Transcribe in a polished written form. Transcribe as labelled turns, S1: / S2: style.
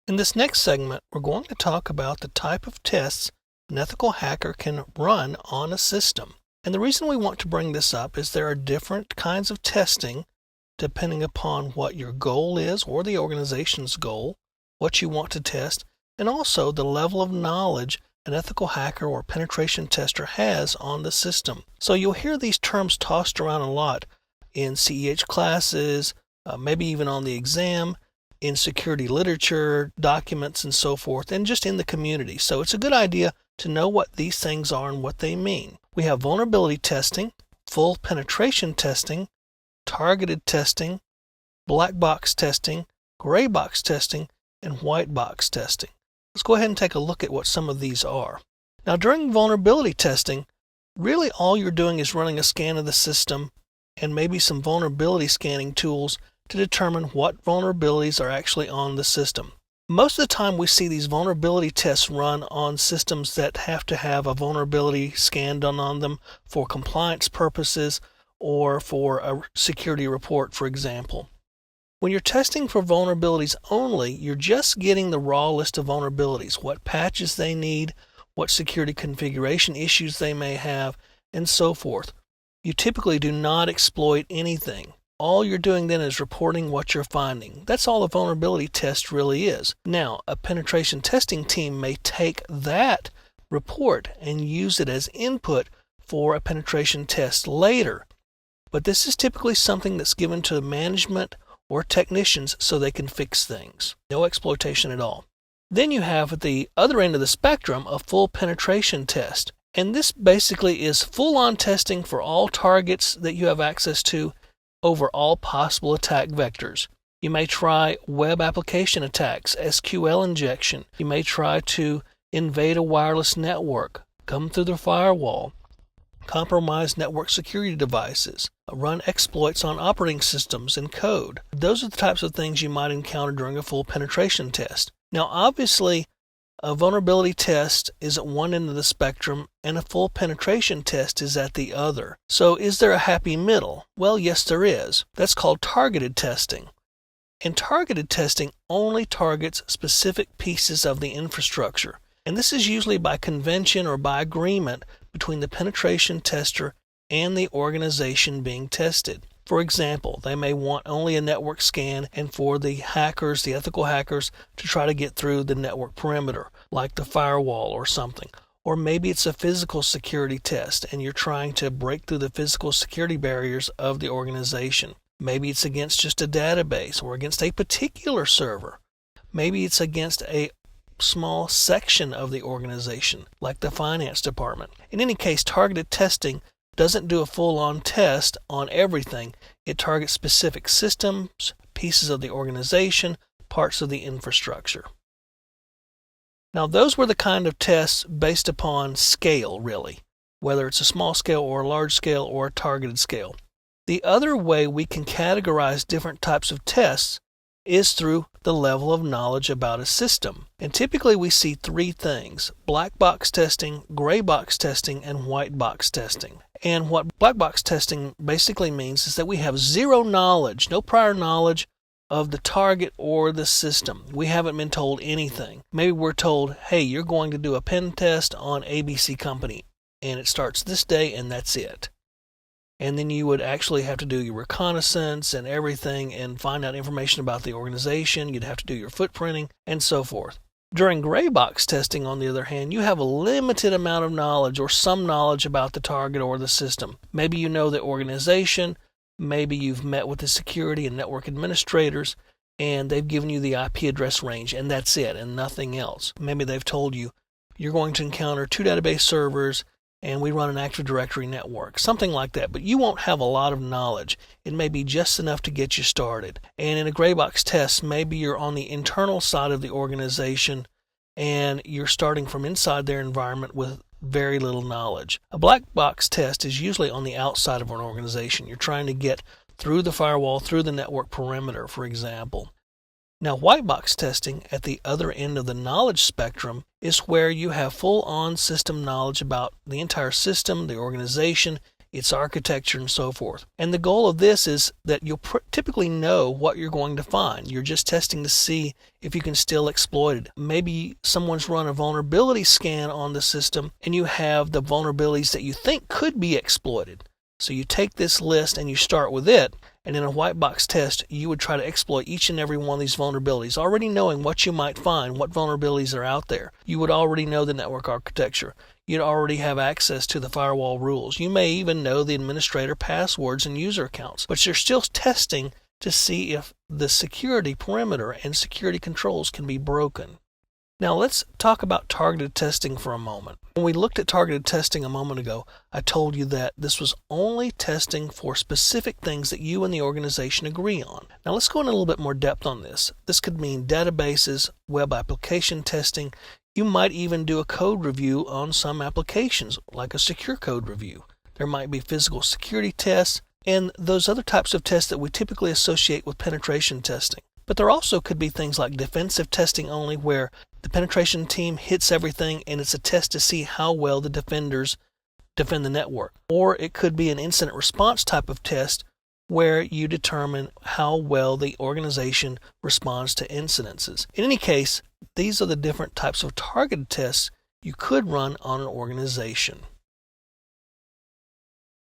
S1: In this next segment, we're going to talk about the type of tests an ethical hacker can run on a system. And the reason we want to bring this up is there are different kinds of testing depending upon what your goal is or the organization's goal, what you want to test, and also the level of knowledge an ethical hacker or penetration tester has on the system. So you'll hear these terms tossed around a lot in CEH classes, maybe even on the exam, in security literature, documents, and so forth, and just in the community. So it's a good idea to know what these things are and what they mean. We have vulnerability testing, full penetration testing, targeted testing, black box testing, gray box testing, and white box testing. Let's go ahead and take a look at what some of these are. Now, during vulnerability testing, really all you're doing is running a scan of the system and maybe some vulnerability scanning tools to determine what vulnerabilities are actually on the system. Most of the time we see these vulnerability tests run on systems that have to have a vulnerability scan done on them for compliance purposes or for a security report, for example. When you're testing for vulnerabilities only, you're just getting the raw list of vulnerabilities, what patches they need, what security configuration issues they may have, and so forth. You typically do not exploit anything. All you're doing then is reporting what you're finding. That's all a vulnerability test really is. Now, a penetration testing team may take that report and use it as input for a penetration test later. But this is typically something that's given to management or technicians so they can fix things. No exploitation at all. Then you have at the other end of the spectrum a full penetration test. And this basically is full-on testing for all targets that you have access to over all possible attack vectors. You may try web application attacks, SQL injection. You may try to invade a wireless network, come through the firewall, compromise network security devices, run exploits on operating systems and code. Those are the types of things you might encounter during a full penetration test. Now, obviously, a vulnerability test is at one end of the spectrum and a full penetration test is at the other. So is there a happy middle? Well, yes, there is. That's called targeted testing. And targeted testing only targets specific pieces of the infrastructure. And this is usually by convention or by agreement between the penetration tester and the organization being tested. For example, they may want only a network scan and for the hackers, the ethical hackers, to try to get through the network perimeter, like the firewall or something. Or maybe it's a physical security test and you're trying to break through the physical security barriers of the organization. Maybe it's against just a database or against a particular server. Maybe it's against a small section of the organization, like the finance department. In any case, targeted testing doesn't do a full-on test on everything. It targets specific systems, pieces of the organization, parts of the infrastructure. Now, those were the kind of tests based upon scale, really, whether it's a small scale or a large scale or a targeted scale. The other way we can categorize different types of tests is through the level of knowledge about a system. And typically we see three things: black box testing, gray box testing, and white box testing. And what black box testing basically means is that we have zero knowledge, no prior knowledge of the target or the system. We haven't been told anything. Maybe we're told, hey, you're going to do a pen test on ABC Company, and it starts this day, and that's it. And then you would actually have to do your reconnaissance and everything and find out information about the organization. You'd have to do your footprinting and so forth. During gray box testing, on the other hand, you have a limited amount of knowledge or some knowledge about the target or the system. Maybe you know the organization. Maybe you've met with the security and network administrators, and they've given you the IP address range, and that's it, and nothing else. Maybe they've told you you're going to encounter 2 database servers, and we run an Active Directory network, something like that. But you won't have a lot of knowledge. It may be just enough to get you started. And in a gray box test, maybe you're on the internal side of the organization, and you're starting from inside their environment with very little knowledge. A black box test is usually on the outside of an organization. You're trying to get through the firewall, through the network perimeter, for example. Now, white box testing at the other end of the knowledge spectrum is where you have full-on system knowledge about the entire system, the organization, its architecture, and so forth. And the goal of this is that you'll typically know what you're going to find. You're just testing to see if you can still exploit it. Maybe someone's run a vulnerability scan on the system and you have the vulnerabilities that you think could be exploited. So you take this list and you start with it, and in a white box test, you would try to exploit each and every one of these vulnerabilities, already knowing what you might find, what vulnerabilities are out there. You would already know the network architecture. You'd already have access to the firewall rules. You may even know the administrator passwords and user accounts, but you're still testing to see if the security perimeter and security controls can be broken. Now let's talk about targeted testing for a moment. When we looked at targeted testing a moment ago, I told you that this was only testing for specific things that you and the organization agree on. Now let's go in a little bit more depth on this. This could mean databases, web application testing. You might even do a code review on some applications, like a secure code review. There might be physical security tests and those other types of tests that we typically associate with penetration testing. But there also could be things like defensive testing only, where the penetration team hits everything and it's a test to see how well the defenders defend the network. Or it could be an incident response type of test where you determine how well the organization responds to incidences. In any case, these are the different types of targeted tests you could run on an organization.